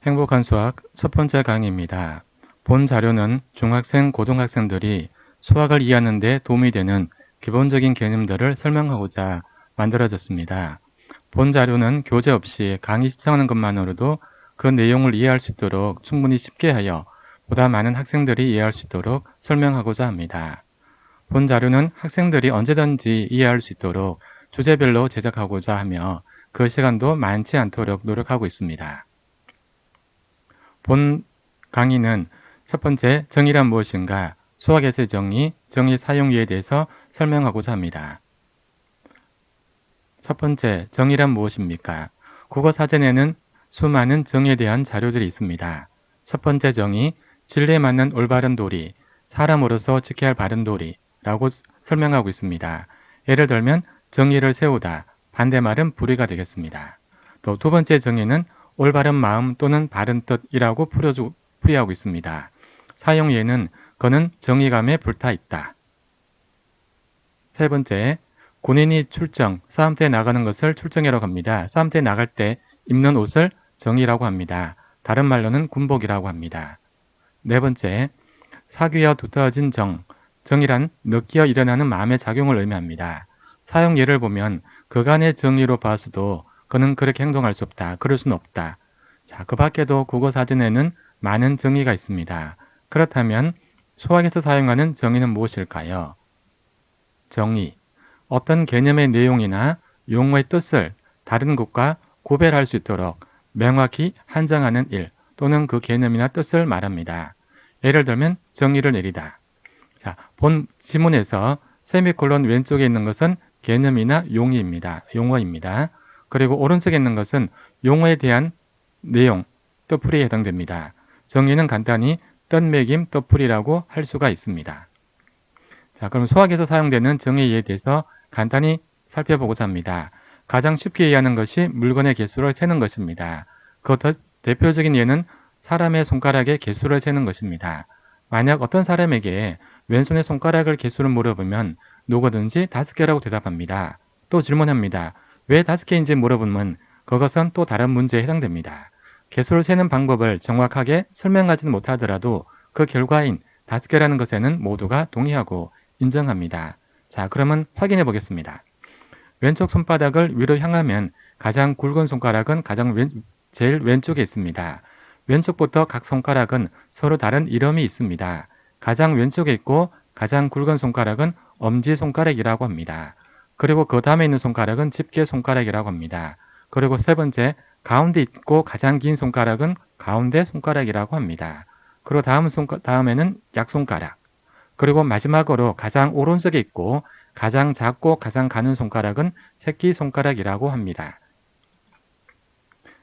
행복한 수학 첫 번째 강의입니다. 본 자료는 중학생, 고등학생들이 수학을 이해하는 데 도움이 되는 기본적인 개념들을 설명하고자 만들어졌습니다. 본 자료는 교재 없이 강의 시청하는 것만으로도 그 내용을 이해할 수 있도록 충분히 쉽게 하여 보다 많은 학생들이 이해할 수 있도록 설명하고자 합니다. 본 자료는 학생들이 언제든지 이해할 수 있도록 주제별로 제작하고자 하며 그 시간도 많지 않도록 노력하고 있습니다. 본 강의는 첫 번째, 정의란 무엇인가, 수학에서의 정의, 정의 사용리에 대해서 설명하고자 합니다. 첫 번째, 정의란 무엇입니까? 국어 사전에는 수많은 정의에 대한 자료들이 있습니다. 첫 번째 정의, 진리에 맞는 올바른 도리, 사람으로서 지켜야 할 바른 도리라고 설명하고 있습니다. 예를 들면 정의를 세우다, 반대말은 불의가 되겠습니다. 또 두 번째 정의는 올바른 마음 또는 바른 뜻이라고 풀이하고 있습니다. 사용 예는 그는 정의감에 불타 있다. 세 번째, 군인이 출정, 싸움터에 나가는 것을 출정이라고 합니다. 싸움터에 나갈 때 입는 옷을 정의라고 합니다. 다른 말로는 군복이라고 합니다. 네 번째, 사귀어 두터워진 정이란 느끼어 일어나는 마음의 작용을 의미합니다. 사용 예를 보면 그간의 정의로 봐서도 그는 그렇게 행동할 수 없다. 그럴 수는 없다. 자, 그 밖에도 국어 사전에는 많은 정의가 있습니다. 그렇다면 수학에서 사용하는 정의는 무엇일까요? 정의. 어떤 개념의 내용이나 용어의 뜻을 다른 것과 구별할 수 있도록 명확히 한정하는 일 또는 그 개념이나 뜻을 말합니다. 예를 들면 정의를 내리다. 자, 본 지문에서 세미콜론 왼쪽에 있는 것은 개념이나 용어입니다. 그리고 오른쪽에 있는 것은 용어에 대한 내용, 뜻풀이에 해당됩니다. 정의는 간단히 뜻매김, 뜻풀이라고 할 수가 있습니다. 자, 그럼 수학에서 사용되는 정의에 대해서 간단히 살펴보고자 합니다. 가장 쉽게 이해하는 것이 물건의 개수를 세는 것입니다. 그 대표적인 예는 사람의 손가락의 개수를 세는 것입니다. 만약 어떤 사람에게 왼손의 손가락을 개수를 물어보면 누구든지 5개라고 대답합니다. 또 질문합니다. 왜 5개인지 물어보면 그것은 또 다른 문제에 해당됩니다. 개수를 세는 방법을 정확하게 설명하지는 못하더라도 그 결과인 5개라는 것에는 모두가 동의하고 인정합니다. 자, 그러면 확인해 보겠습니다. 왼쪽 손바닥을 위로 향하면 가장 굵은 손가락은 제일 왼쪽에 있습니다. 왼쪽부터 각 손가락은 서로 다른 이름이 있습니다. 가장 왼쪽에 있고 가장 굵은 손가락은 엄지손가락이라고 합니다. 그리고 그 다음에 있는 손가락은 집게손가락이라고 합니다. 그리고 세 번째, 가운데 있고 가장 긴 손가락은 가운데 손가락이라고 합니다. 그리고 다음에는 약손가락. 그리고 마지막으로 가장 오른쪽에 있고 가장 작고 가장 가는 손가락은 새끼손가락이라고 합니다.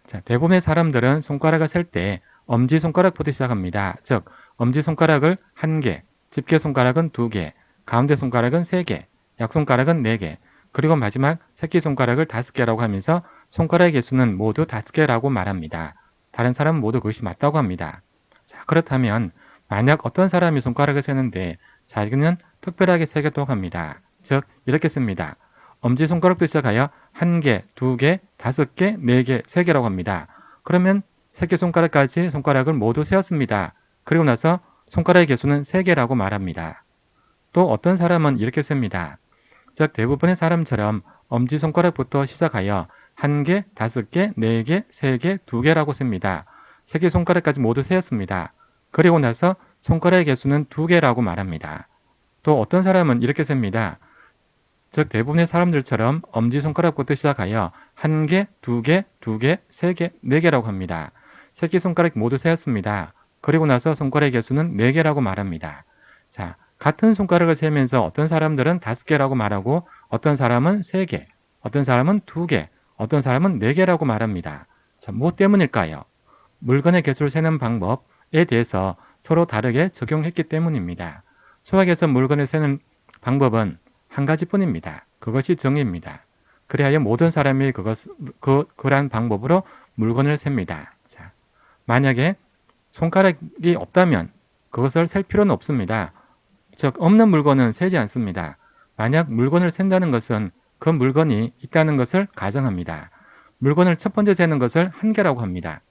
자, 대부분의 사람들은 손가락을 셀 때 엄지손가락부터 시작합니다. 즉, 엄지손가락을 1개, 집게손가락은 2개, 가운데 손가락은 3개, 약손가락은 4개, 그리고 마지막 새끼손가락을 5개라고 하면서 손가락의 개수는 모두 5개라고 말합니다. 다른 사람은 모두 그것이 맞다고 합니다. 자, 그렇다면 만약 어떤 사람이 손가락을 세는데 자기는 특별하게 세겠다고 합니다. 즉, 이렇게 씁니다. 엄지손가락부터 시작하여 1개, 2개, 5개, 4개, 3개라고 합니다. 그러면 새끼손가락까지 손가락을 모두 세었습니다. 그리고 나서 손가락의 개수는 3개라고 말합니다. 또 어떤 사람은 이렇게 셉니다. 즉, 대부분의 사람처럼 엄지손가락부터 시작하여 1개, 5개, 4개, 3개, 2개라고 셉니다. 새끼손가락까지 모두 세었습니다. 그리고 나서 손가락의 개수는 2개라고 말합니다. 또 어떤 사람은 이렇게 셉니다. 즉, 대부분의 사람들처럼 엄지손가락부터 시작하여 1개, 2개, 2개, 3개, 4개라고 합니다. 새끼손가락 모두 세었습니다. 그리고 나서 손가락의 개수는 4개라고 말합니다. 자, 같은 손가락을 세면서 어떤 사람들은 5개라고 말하고 어떤 사람은 3개, 어떤 사람은 2개, 어떤 사람은 4개라고 말합니다. 자, 뭐 때문일까요? 물건의 개수를 세는 방법에 대해서 서로 다르게 적용했기 때문입니다. 수학에서 물건을 세는 방법은 한 가지뿐입니다. 그것이 정의입니다. 그리하여 모든 사람이 그러한 방법으로 물건을 셉니다. 자, 만약에 손가락이 없다면 그것을 셀 필요는 없습니다. 즉, 없는 물건은 세지 않습니다. 만약 물건을 센다는 것은 그 물건이 있다는 것을 가정합니다. 물건을 첫 번째 세는 것을 1개라고 합니다.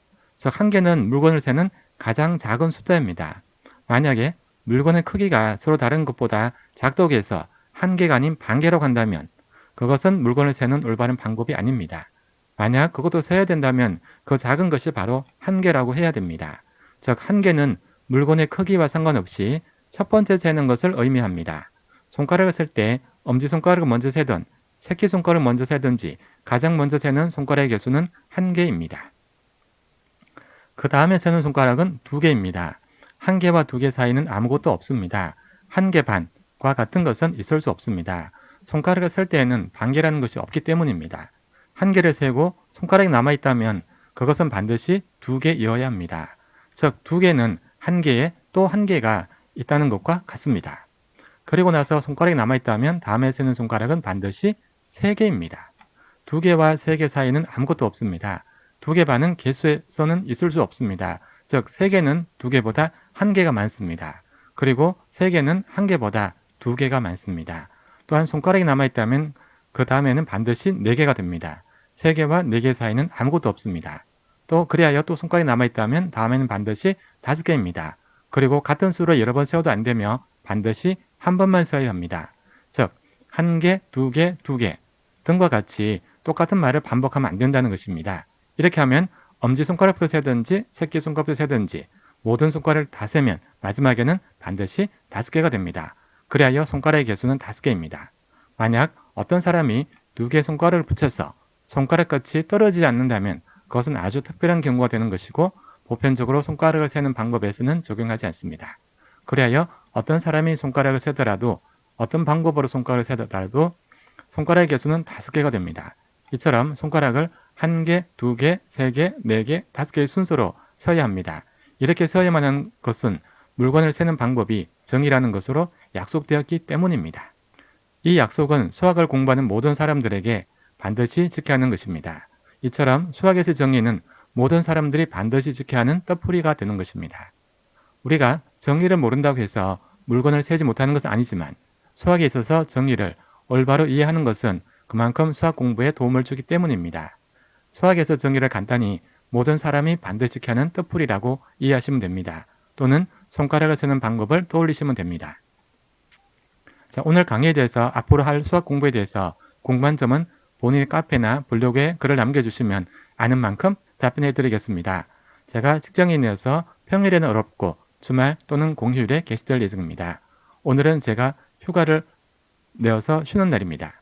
즉 한계는 물건을 세는 가장 작은 숫자입니다. 만약에 물건의 크기가 서로 다른 것보다 작다고 해서 한계가 아닌 반계라고 한다면 그것은 물건을 세는 올바른 방법이 아닙니다. 만약 그것도 세야 된다면 그 작은 것이 바로 한계라고 해야 됩니다. 즉 한계는 물건의 크기와 상관없이 첫 번째 세는 것을 의미합니다. 손가락을 쓸 때 엄지손가락을 먼저 세든 새끼손가락을 먼저 세든지 가장 먼저 세는 손가락의 개수는 한 개입니다. 그 다음에 세는 손가락은 두 개입니다. 한 개와 두 개 사이는 아무것도 없습니다. 한 개 반과 같은 것은 있을 수 없습니다. 손가락을 쓸 때에는 반개라는 것이 없기 때문입니다. 한 개를 세고 손가락이 남아있다면 그것은 반드시 두 개이어야 합니다. 즉, 두 개는 한 개에 또 한 개가 있다는 것과 같습니다. 그리고 나서 손가락이 남아있다면 다음에 세는 손가락은 반드시 세 개입니다. 두 개와 세 개 사이는 아무것도 없습니다. 두 개 반은 개수에서는 있을 수 없습니다. 즉, 세 개는 두 개보다 한 개가 많습니다. 그리고 세 개는 한 개보다 두 개가 많습니다. 또한 손가락이 남아있다면 그 다음에는 반드시 네 개가 됩니다. 세 개와 네 개 사이는 아무것도 없습니다. 또 그리하여 또 손가락이 남아있다면 다음에는 반드시 다섯 개입니다. 그리고 같은 수를 여러 번 세워도 안 되며 반드시 한 번만 세워야 합니다. 즉, 한 개, 두 개, 두 개 등과 같이 똑같은 말을 반복하면 안 된다는 것입니다. 이렇게 하면 엄지손가락부터 세든지 새끼손가락부터 세든지 모든 손가락을 다 세면 마지막에는 반드시 다섯 개가 됩니다. 그리하여 손가락의 개수는 다섯 개입니다. 만약 어떤 사람이 두 개의 손가락을 붙여서 손가락 끝이 떨어지지 않는다면 그것은 아주 특별한 경우가 되는 것이고 보편적으로 손가락을 세는 방법에서는 적용하지 않습니다. 그리하여 어떤 사람이 손가락을 세더라도 어떤 방법으로 손가락을 세더라도 손가락의 개수는 다섯 개가 됩니다. 이처럼 손가락을 한 개, 두 개, 세 개, 네 개, 다섯 개의 순서로 세어야 합니다. 이렇게 세어야만 하는 것은 물건을 세는 방법이 정의라는 것으로 약속되었기 때문입니다. 이 약속은 수학을 공부하는 모든 사람들에게 반드시 지켜야 하는 것입니다. 이처럼 수학에서의 정의는 모든 사람들이 반드시 지켜야 하는 떼풀이가 되는 것입니다. 우리가 정의를 모른다고 해서 물건을 세지 못하는 것은 아니지만 수학에 있어서 정의를 올바로 이해하는 것은 그만큼 수학 공부에 도움을 주기 때문입니다. 수학에서 정의를 간단히 모든 사람이 반드시 지켜야 하는 떼풀이라고 이해하시면 됩니다. 또는 손가락을 세는 방법을 떠올리시면 됩니다. 자, 오늘 강의에 대해서 앞으로 할 수학 공부에 대해서 궁금한 점은 본인의 카페나 블로그에 글을 남겨주시면 아는 만큼 답변해 드리겠습니다. 제가 직장인이 되어서 평일에는 어렵고 주말 또는 공휴일에 게시될 예정입니다. 오늘은 제가 휴가를 내어서 쉬는 날입니다.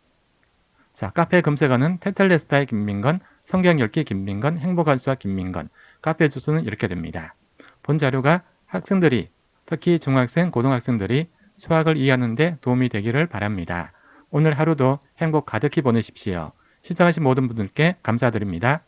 자, 카페 검색어는 테텔레스타의 김민건, 성경 읽기 김민건, 행복한 수학 김민건, 카페 주소는 이렇게 됩니다. 본 자료가 학생들이, 특히 중학생, 고등학생들이 수학을 이해하는 데 도움이 되기를 바랍니다. 오늘 하루도 행복 가득히 보내십시오. 시청하신 모든 분들께 감사드립니다.